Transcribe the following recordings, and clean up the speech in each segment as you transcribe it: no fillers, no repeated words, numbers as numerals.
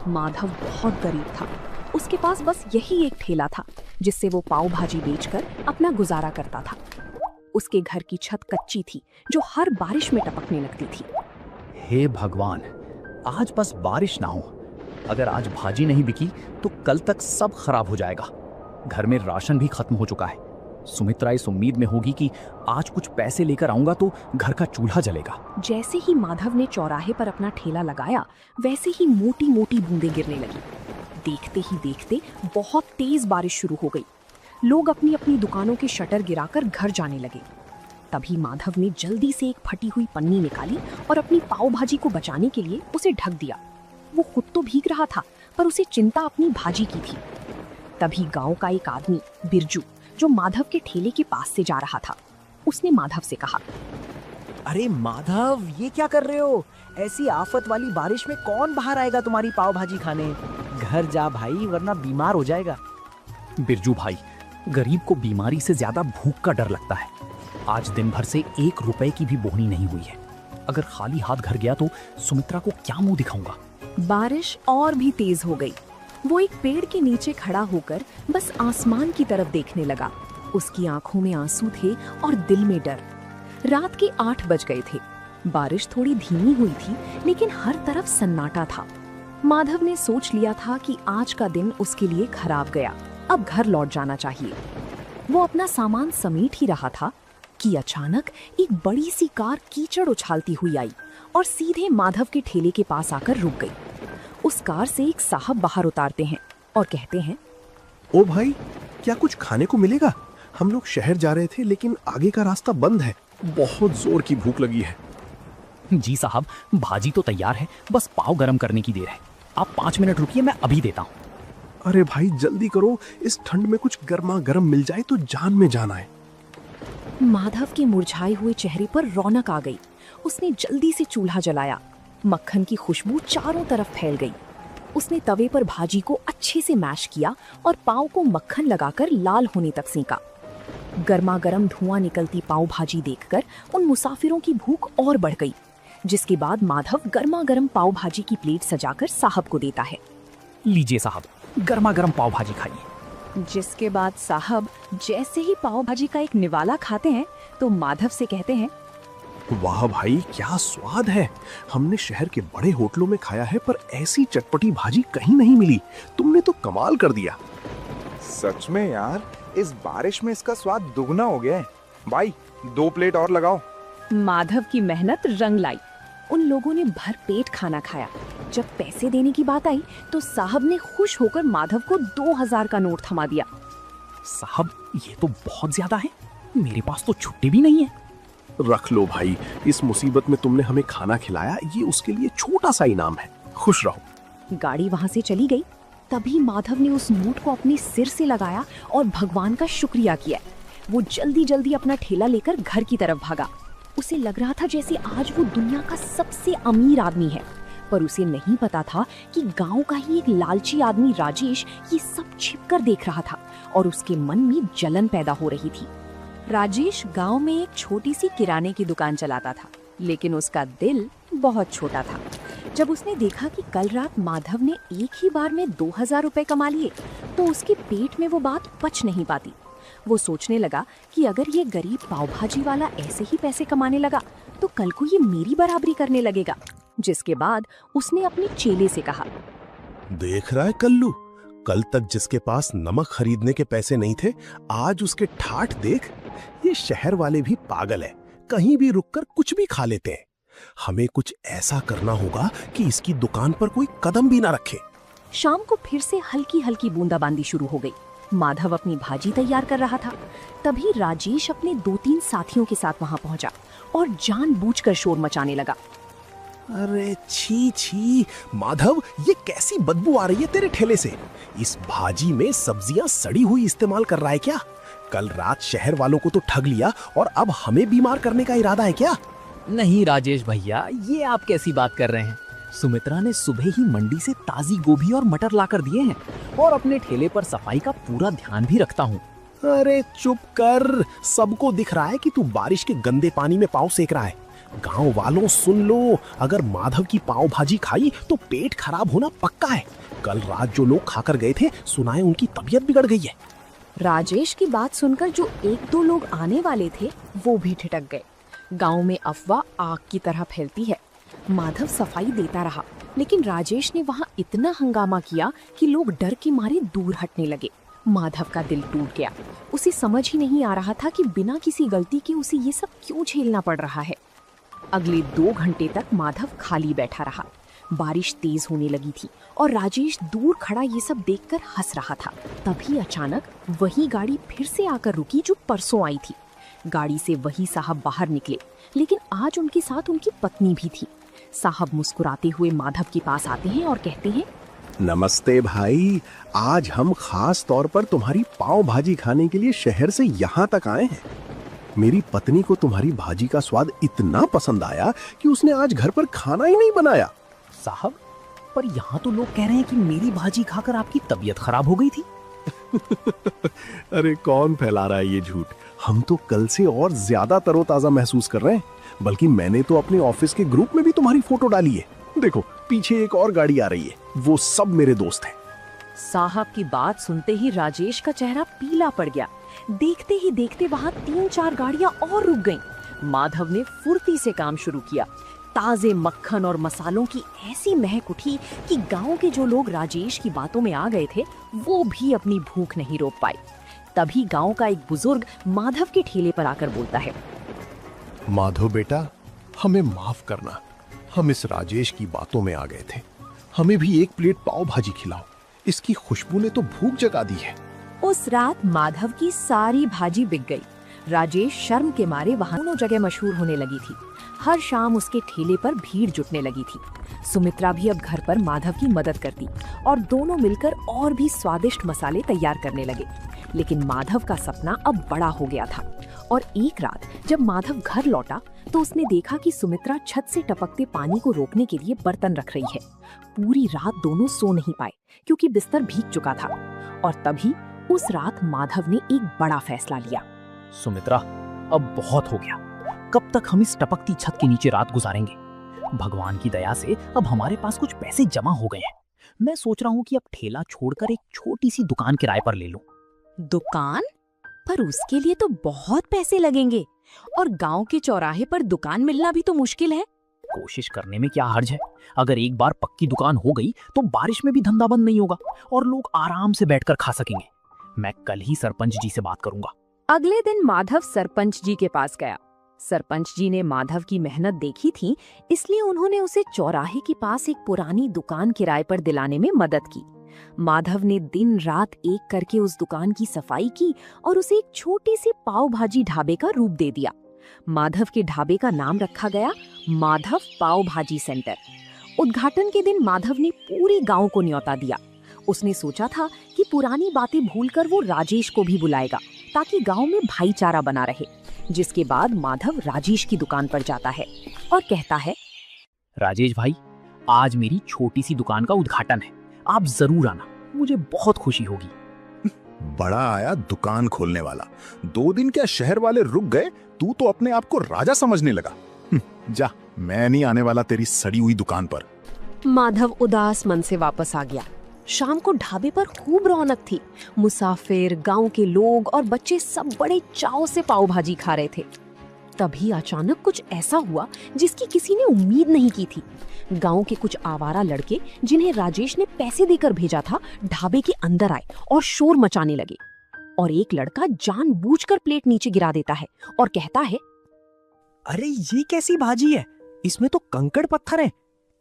माधव बहुत गरीब था। उसके पास बस यही एक ठेला था जिससे वो पाव भाजी बेचकर अपना गुजारा करता था। उसके घर की छत कच्ची थी जो हर बारिश में टपकने लगती थी। हे भगवान, आज बस बारिश ना हो। अगर आज भाजी नहीं बिकी तो कल तक सब खराब हो जाएगा। घर में राशन भी खत्म हो चुका है। सुमित्रा इस उम्मीद में होगी कि आज कुछ पैसे लेकर आऊंगा तो घर का चूल्हा जलेगा। जैसे ही माधव ने चौराहे पर अपना ठेला लगाया, वैसे ही मोटी मोटी बूंदें गिरने लगी। देखते ही देखते बहुत तेज बारिश शुरू हो गई। लोग अपनी अपनी दुकानों के शटर गिराकर घर जाने लगे। तभी माधव ने जल्दी से एक फटी हुई पन्नी निकाली और अपनी पाव भाजी को बचाने के लिए उसे ढक दिया। वो खुद तो भीग रहा था, पर उसे चिंता अपनी भाजी की थी। तभी गांव का एक आदमी बिरजू, जो माधव के ठेले के पास से जा रहा था, उसने माधव से कहा, अरे माधव, ये क्या कर रहे हो? ऐसी आफत वाली बारिश में कौन बाहर आएगा तुम्हारी पाव भाजी खाने? घर जा भाई, वरना बीमार हो जाएगा। बिरजू भाई, गरीब को बीमारी से ज्यादा भूख का डर लगता है। आज दिन भर से 1 रुपए की भी बोहनी नहीं हुई है। अगर खाली हाथ घर गया तो सुमित्रा को क्या मुंह दिखाऊंगा। बारिश और भी तेज हो गई। वो एक पेड़ के नीचे खड़ा होकर बस आसमान की तरफ देखने लगा। उसकी आंखों में आंसू थे और दिल में डर। रात के 8 बज गए थे। बारिश थोड़ी धीमी हुई थी, लेकिन हर तरफ सन्नाटा था। माधव ने सोच लिया था कि आज का दिन उसके लिए खराब गया, अब घर लौट जाना चाहिए। वो अपना सामान समेट ही रहा था कि अचानक एक बड़ी सी कार कीचड़ उछालती हुई आई और सीधे माधव के ठेले के पास आकर रुक गई। उस कार से एक साहब बाहर उतारते हैं और कहते हैं, ओ भाई, क्या कुछ खाने को मिलेगा? हम लोग शहर जा रहे थे, लेकिन आगे का रास्ता बंद है। बहुत जोर की भूख लगी है। जी साहब, भाजी तो तैयार है, बस पाव गरम करने की देर है। आप 5 मिनट रुकिए, मैं अभी देता हूँ। अरे भाई जल्दी करो, इस ठंड में कुछ गर्मा गर्म मिल जाए तो जान में जान आए। माधव के मुरझाए हुए चेहरे पर रौनक आ गई। उसने जल्दी से चूल्हा जलाया। मक्खन की खुशबू चारों तरफ फैल गई। उसने तवे पर भाजी को अच्छे से मैश किया और पाव को मक्खन लगाकर लाल होने तक सेंका। गर्मा गर्म धुआं निकलती पाव भाजी देखकर उन मुसाफिरों की भूख और बढ़ गई, जिसके बाद माधव गर्मा गर्म पाव भाजी की प्लेट सजाकर साहब को देता है। लीजिए साहब, गर्मा गर्म पाव भाजी खाइए। जिसके बाद साहब जैसे ही पाव भाजी का एक निवाला खाते हैं तो माधव से कहते हैं, वाह भाई, क्या स्वाद है। हमने शहर के बड़े होटलों में खाया है, पर ऐसी चटपटी भाजी कहीं नहीं मिली। तुमने तो कमाल कर दिया। सच में यार, इस बारिश में इसका स्वाद दुगना हो गया है। भाई 2 प्लेट और लगाओ। माधव की मेहनत रंग लाई। उन लोगों ने भर पेट खाना खाया। जब पैसे देने की बात आई तो साहब ने खुश होकर माधव को 2000 का नोट थमा दिया। साहब, ये तो बहुत ज्यादा है। मेरे पास तो छुट्टी भी नहीं है। रख लो भाई, इस मुसीबत में तुमने हमें खाना खिलाया, ये उसके लिए छोटा सा इनाम है। खुश रहो। गाड़ी वहां से चली गई। तभी माधव ने उस नोट को अपने सिर से लगाया और भगवान का शुक्रिया किया। वो जल्दी जल्दी अपना ठेला लेकर घर की तरफ भागा। उसे लग रहा था जैसे आज वो दुनिया का सबसे अमीर आदमी है, पर उसे नहीं पता था कि गांव का ही एक लालची आदमी राजेश ये सब छिपकर देख रहा था और उसके मन में जलन पैदा हो रही थी। राजेश गांव में एक छोटी सी किराने की दुकान चलाता था, लेकिन उसका दिल बहुत छोटा था। जब उसने देखा कि कल रात माधव ने एक ही बार में 2000 रुपए कमा लिए, तो उसके पेट में वो बात पच नहीं पाती। वो सोचने लगा कि अगर ये गरीब पावभाजी वाला ऐसे ही पैसे कमाने लगा तो कल को ये मेरी बराबरी करने लगेगा। जिसके बाद उसने अपने चेले से कहा, देख रहा है कल्लू, कल तक जिसके पास नमक खरीदने के पैसे नहीं थे, आज उसके ठाठ देख। ये शहर वाले भी पागल है, कहीं भी रुककर कुछ भी खा लेते हैं। हमें कुछ ऐसा करना होगा कि इसकी दुकान पर कोई कदम भी ना रखे। शाम को फिर से हल्की हल्की बूंदाबांदी शुरू हो गई। माधव अपनी भाजी तैयार कर रहा था। तभी राजेश अपने 2-3 साथियों के साथ वहां पहुंचा और जानबूझकर शोर मचाने लगा। अरे छी छी माधव, ये कैसी बदबू आ रही है तेरे ठेले से? इस भाजी में सब्जियां सड़ी हुई इस्तेमाल कर रहा है क्या? कल रात शहर वालों को तो ठग लिया और अब हमें बीमार करने का इरादा है क्या? नहीं राजेश भैया, ये आप कैसी बात कर रहे हैं? सुमित्रा ने सुबह ही मंडी से ताजी गोभी और मटर लाकर दिए हैं और अपने ठेले पर सफाई का पूरा ध्यान भी रखता हूँ। अरे चुप कर, सबको दिख रहा है कि तू बारिश के गंदे पानी में पाँव सेक रहा है। गांव वालों सुन लो, अगर माधव की पाव भाजी खाई तो पेट खराब होना पक्का है। कल रात जो लोग खाकर गए थे, सुना है उनकी तबीयत बिगड़ गई है। राजेश की बात सुनकर जो एक दो लोग आने वाले थे वो भी ठिठक गए। गांव में अफवाह आग की तरह फैलती है। माधव सफाई देता रहा, लेकिन राजेश ने वहां इतना हंगामा किया कि लोग डर के मारे दूर हटने लगे। माधव का दिल टूट गया। उसे समझ ही नहीं आ रहा था कि बिना किसी गलती के उसे ये सब क्यों झेलना पड़ रहा है। अगले 2 घंटे तक माधव खाली बैठा रहा। बारिश तेज होने लगी थी और राजेश दूर खड़ा ये सब देखकर हंस रहा था। तभी अचानक वही गाड़ी फिर से आकर रुकी जो परसों आई थी। गाड़ी से वही साहब बाहर निकले, लेकिन आज उनके साथ उनकी पत्नी भी थी। साहब मुस्कुराते हुए माधव के पास आते हैं और कहते हैं, नमस्ते भाई, आज हम खास तौर पर तुम्हारी पाव भाजी खाने के लिए शहर से यहाँ तक आए हैं। मेरी पत्नी को तुम्हारी भाजी का स्वाद इतना पसंद आया कि उसने आज घर पर खाना ही नहीं बनाया। साहब, पर यहाँ तो लोग कह रहे हैं कि मेरी भाजी खाकर आपकी तबीयत खराब हो गई थी। अरे कौन फैला रहा है ये झूठ? हम तो कल से और ज्यादा तरोताजा महसूस कर रहे हैं। बल्कि मैंने तो अपने ऑफिस के ग्रुप में भी तुम्हारी फोटो डाली है। देखो पीछे एक और गाड़ी आ रही है, वो सब मेरे दोस्त हैं। साहब की बात सुनते ही राजेश का चेहरा पीला पड़ गया। देखते ही देखते वहां 3-4 गाड़ियां और रुक गईं। माधव ने फुर्ती से काम शुरू किया। ताजे मक्खन और मसालों की ऐसी महक उठी कि गांव के जो लोग राजेश की बातों में आ गए थे वो भी अपनी भूख नहीं रोक पाए। तभी गांव का एक बुजुर्ग माधव के ठेले पर आकर बोलता है, माधव बेटा, हमें माफ करना, हम इस राजेश की बातों में आ गए थे। हमें भी एक प्लेट पाव भाजी खिलाओ, इसकी खुशबू ने तो भूख जगा दी है। उस रात माधव की सारी भाजी बिक गई। राजेश शर्म के मारे वहां दोनों जगह मशहूर होने लगी थी। हर शाम उसके ठेले पर भीड़ जुटने लगी थी। सुमित्रा भी अब घर पर माधव की मदद करती और दोनों मिलकर और भी स्वादिष्ट मसाले तैयार करने लगे। लेकिन माधव का सपना अब बड़ा हो गया था और एक रात जब माधव घर लौटा तो उसने देखा कि सुमित्रा छत से टपकते पानी को रोकने के लिए बर्तन रख रही है। पूरी रात दोनों सो नहीं पाए क्योंकि बिस्तर भीग चुका था। और तभी उस रात माधव ने एक बड़ा फैसला लिया। सुमित्रा, अब बहुत हो गया। कब तक हम इस टपकती छत के नीचे रात गुजारेंगे? भगवान की दया से अब हमारे पास कुछ पैसे जमा हो गए हैं। मैं सोच रहा हूँ कि अब ठेला छोड़कर एक छोटी सी दुकान किराए पर ले लूं। दुकान? पर उसके लिए तो बहुत पैसे लगेंगे और गांव के चौराहे पर दुकान मिलना भी तो मुश्किल है। कोशिश करने में क्या हर्ज है? अगर एक बार पक्की दुकान हो गई तो बारिश में भी धंधा बंद नहीं होगा और लोग आराम से बैठकर खा सकेंगे। मैं कल ही सरपंच जी से बात करूंगा। अगले दिन माधव सरपंच जी के पास गया। सरपंच जी ने माधव की मेहनत देखी थी, इसलिए उन्होंने उसे चौराहे के पास एक पुरानी दुकान किराए पर दिलाने में मदद की। माधव ने दिन रात एक करके उस दुकान की सफाई की और उसे एक छोटी सी पाव भाजी ढाबे का रूप दे दिया। माधव के ढाबे का नाम रखा गया माधव पाव भाजी सेंटर। उद्घाटन के दिन माधव ने पूरे गांव को न्योता दिया। उसने सोचा था कि पुरानी बातें भूलकर वो राजेश को भी बुलाएगा ताकि गांव में भाईचारा बना रहे। जिसके बाद माधव राजेश की दुकान पर जाता है और कहता है, राजेश भाई, आज मेरी छोटी सी दुकान का उद्घाटन है, आप जरूर आना, मुझे बहुत खुशी होगी। बड़ा आया दुकान खोलने वाला। 2 दिन क्या शहर वाले रुक गए, तू तो अपने आप को राजा समझने लगा। जा, मैं नहीं आने वाला तेरी सड़ी हुई दुकान पर। माधव उदास मन से वापस आ गया। शाम को ढाबे पर खूब रौनक थी। मुसाफिर, गांव के लोग और बच्चे सब बड़े चाव से पाव भाजी खा रहे थे। तभी अचानक कुछ ऐसा हुआ जिसकी किसी ने उम्मीद नहीं की थी। गांव के कुछ आवारा लड़के, जिन्हें राजेश ने पैसे देकर भेजा था, ढाबे के अंदर आए और शोर मचाने लगे। और एक लड़का जानबूझकर प्लेट नीचे गिरा देता है और कहता है, अरे ये कैसी भाजी है? इसमें तो कंकड़ पत्थर हैं।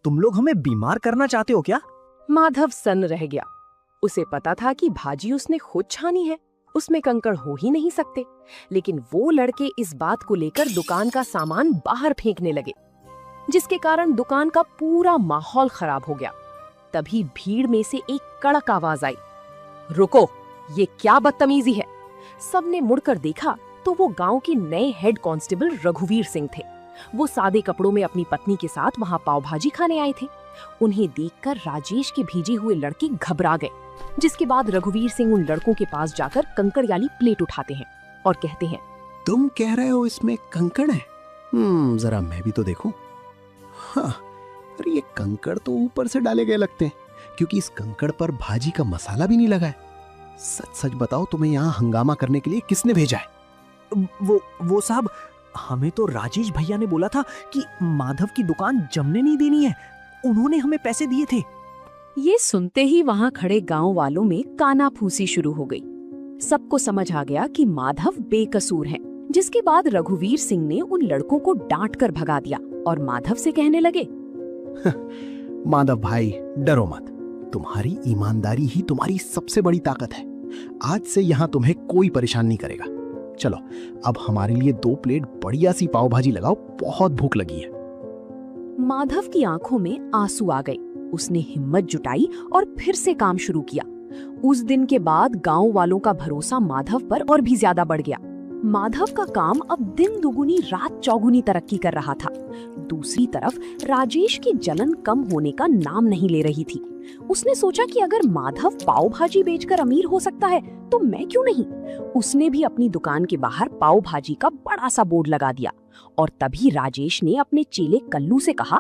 तुम लोग हमें बीमार करना चाहते हो क्या? माधव सन्न रह गया। उसे पता था कि भाजी उसने खुद छानी है, उसमें कंकड़ हो ही नहीं सकते। लेकिन वो लड़के इस बात को लेकर दुकान का सामान बाहर फेंकने लगे, जिसके कारण दुकान का पूरा माहौल खराब हो गया। तभी भीड़ में से एक कड़क आवाज आई, रुको, ये क्या बदतमीजी है। सबने मुड़कर देखा तो वो गांव के नए हेड कांस्टेबल रघुवीर सिंह थे। वो सादे कपड़ों में अपनी पत्नी के साथ वहां पाव भाजी खाने आए थे। उन्हें देखकर राजेश के भेजे हुए लड़के घबरा गए, जिसके बाद रघुवीर सिंह उन लड़कों के पास जाकर कंकड़ वाली प्लेट उठाते हैं और कहते हैं, तुम कह रहे हो इसमें कंकड़ है? जरा मैं भी तो देखूं। हाँ, अरे ये कंकड़ तो ऊपर से डाले गए लगते हैं, क्योंकि इस कंकड़ पर भाजी का मसाला भी नहीं लगा है। सच सच बताओ, तुम्हें यहाँ हंगामा करने के लिए किसने भेजा है? वो साहब, हमें तो राजेश भैया ने बोला था कि माधव की दुकान जमने नहीं देनी है। उन्होंने हमें पैसे दिए थे। ये सुनते ही वहां खड़े गांव वालों में कानाफूसी शुरू हो गई। सबको समझ आ गया कि माधव बेकसूर है, जिसके बाद रघुवीर सिंह ने उन लड़कों को डांट कर भगा दिया और माधव से कहने लगे, माधव भाई, डरो मत, तुम्हारी ईमानदारी ही तुम्हारी सबसे बड़ी ताकत है। आज से यहाँ तुम्हें कोई परेशान नहीं करेगा। चलो अब हमारे लिए 2 प्लेट बढ़िया सी पाव भाजी लगाओ, बहुत भूख लगी है। माधव की आंखों में आंसू आ गए। उसने हिम्मत जुटाई और फिर से काम शुरू किया। उस दिन के बाद गांव वालों का भरोसा माधव पर और भी ज्यादा बढ़ गया। माधव का काम अब दिन दुगुनी रात चौगुनी तरक्की कर रहा था। दूसरी तरफ राजेश की जलन कम होने का नाम नहीं ले रही थी। उसने सोचा कि अगर माधव पाव भाजी बेचकर अमीर हो सकता है तो मैं क्यों नहीं। उसने भी अपनी दुकान के बाहर पाव भाजी का बड़ा सा बोर्ड लगा दिया और तभी राजेश ने अपने चेले कल्लू से कहा,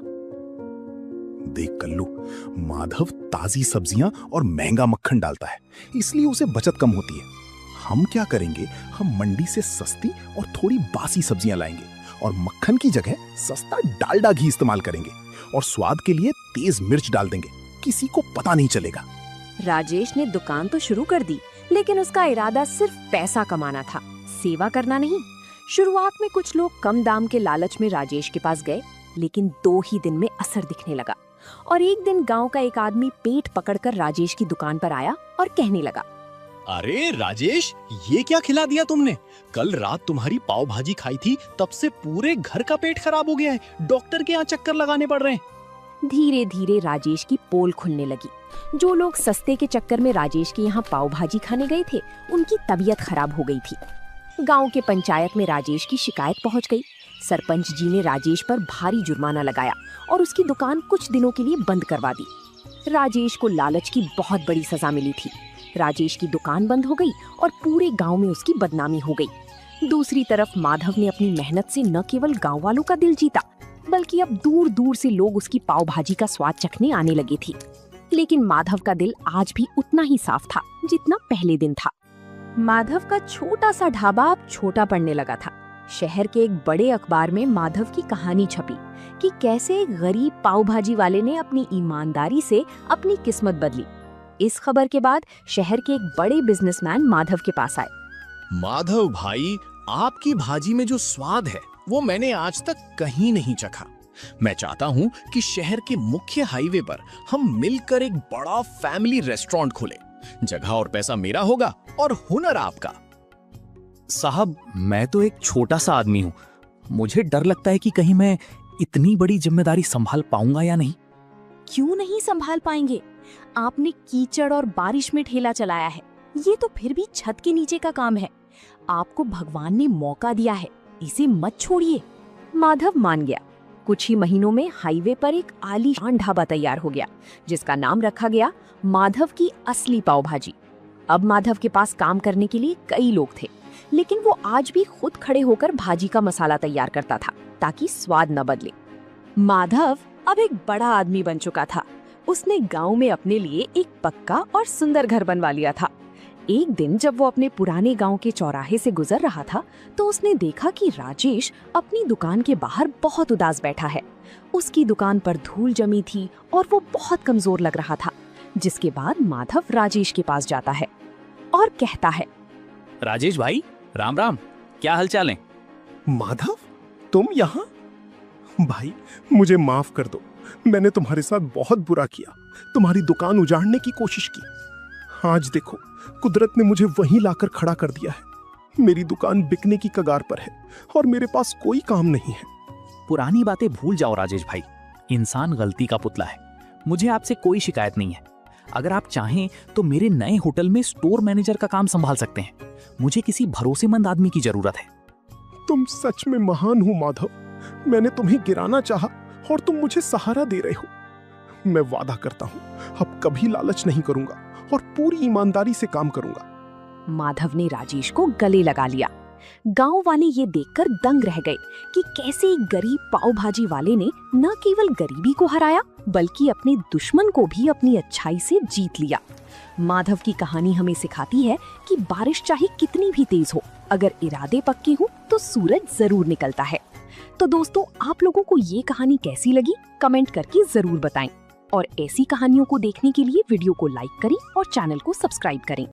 देख कल्लू, माधव ताजी सब्जियां और महंगा मक्खन डालता है, इसलिए उसे बचत कम होती है। हम क्या करेंगे, हम मंडी से सस्ती और थोड़ी बासी सब्जियां लाएंगे और मक्खन की जगह सस्ता डालडा घी इस्तेमाल करेंगे और स्वाद के लिए तेज मिर्च डाल देंगे, किसी को पता नहीं चलेगा। राजेश ने दुकान तो शुरू कर दी, लेकिन उसका इरादा सिर्फ पैसा कमाना था, सेवा करना नहीं। शुरुआत में कुछ लोग कम दाम के लालच में राजेश के पास गए, लेकिन 2 ही दिन में असर दिखने लगा और एक दिन गांव का एक आदमी पेट पकड़कर राजेश की दुकान पर आया और कहने लगा, अरे राजेश, ये क्या खिला दिया तुमने? कल रात तुम्हारी पाव भाजी खाई थी, तब से पूरे घर का पेट खराब हो गया है। डॉक्टर के यहाँ चक्कर लगाने पड़ रहे हैं। धीरे धीरे राजेश की पोल खुलने लगी। जो लोग सस्ते के चक्कर में राजेश के यहाँ पाव भाजी खाने गए थे, उनकी तबीयत खराब हो गई थी। गांव के पंचायत में राजेश की शिकायत पहुंच गई। सरपंच जी ने राजेश पर भारी जुर्माना लगाया और उसकी दुकान कुछ दिनों के लिए बंद करवा दी। राजेश को लालच की बहुत बड़ी सजा मिली थी। राजेश की दुकान बंद हो गई और पूरे गांव में उसकी बदनामी हो गई। दूसरी तरफ माधव ने अपनी मेहनत से न केवल गांव वालों का दिल जीता, बल्कि अब दूर दूर से लोग उसकी पाव भाजी का स्वाद चखने आने लगे थे। लेकिन माधव का दिल आज भी उतना ही साफ था जितना पहले दिन था। माधव का छोटा सा ढाबा अब छोटा पड़ने लगा था। शहर के एक बड़े अखबार में माधव की कहानी छपी कि कैसे एक गरीब पाव भाजी वाले ने अपनी ईमानदारी से अपनी किस्मत बदली। इस खबर के बाद शहर के एक बड़े बिजनेसमैन माधव के पास आए। माधव भाई, आपकी भाजी में जो स्वाद है वो मैंने आज तक कहीं नहीं चखा। मैं चाहता हूँ कि शहर के मुख्य हाईवे पर हम मिलकर एक बड़ा फैमिली रेस्टोरेंट खोलें। जगह और पैसा मेरा होगा और हुनर आपका। साहब, मैं तो एक छोटा सा आदमी हूँ। मुझे डर लगता है कि कहीं मैं इतनी बड़ी जिम्मेदारी संभाल पाऊंगा या नहीं। क्यों नहीं संभाल पाएंगे? आपने कीचड़ और बारिश में ठेला चलाया है। ये तो फिर भी छत के नीचे का काम है। आपको भगवान ने मौका दिया है, इसे मत छोड़िए। माधव मान गया। कुछ ही महीनों में हाईवे पर एक आलीशान ढाबा तैयार हो गया, जिसका नाम रखा गया माधव की असली पाव भाजी। अब माधव के पास काम करने के लिए कई लोग थे, लेकिन वो आज भी खुद खड़े होकर भाजी का मसाला तैयार करता था ताकि स्वाद न बदले। माधव अब एक बड़ा आदमी बन चुका था। उसने गांव में अपने लिए एक पक्का और सुंदर घर बनवा लिया था। एक दिन जब वो अपने पुराने गांव के चौराहे से गुजर रहा था, तो उसने देखा कि राजेश अपनी दुकान के बाहर बहुत उदास बैठा है। उसकी दुकान पर धूल जमी थी और वो बहुत कमजोर लग रहा था। जिसके बाद माधव राजेश के पास जाता है और कहता है, राजेश भाई, राम राम, क्या हालचाल है? माधव, तुम यहाँ? भाई, मुझे माफ कर दो। मैंने तुम्हारे साथ बहुत बुरा किया, तुम्हारी दुकान उजाड़ने की कोशिश की। आज देखो, कुदरत ने मुझे वहीं लाकर खड़ा कर दिया है। मेरी दुकान बिकने की कगार पर है और मेरे पास कोई काम नहीं है। पुरानी बातें भूल जाओ राजेश भाई। इंसान गलती का पुतला है। मुझे आपसे कोई शिकायत नहीं है। अगर आप चाहें तो मेरे नए होटल में स्टोर मैनेजर का काम संभाल सकते हैं। मुझे किसी भरोसेमंद आदमी की जरूरत है। तुम सच में महान हो माधव। मैंने तुम्हें गिराना चाहा और तुम मुझे सहारा दे रहे हो। मैं वादा करता हूँ, अब कभी लालच नहीं करूंगा और पूरी ईमानदारी से काम करूंगा। माधव ने राजेश को गले लगा लिया। गांव वाले ये देखकर दंग रह गए कि कैसे एक गरीब पाव भाजी वाले ने न केवल गरीबी को हराया बल्कि अपने दुश्मन को भी अपनी अच्छाई से जीत लिया। माधव की कहानी हमें सिखाती है कि बारिश चाहे कितनी भी तेज हो, अगर इरादे पक्के हों तो सूरज जरूर निकलता है। तो दोस्तों, आप लोगों को ये कहानी कैसी लगी कमेंट करके जरूर बताएं और ऐसी कहानियों को देखने के लिए वीडियो को लाइक करें और चैनल को सब्सक्राइब करें।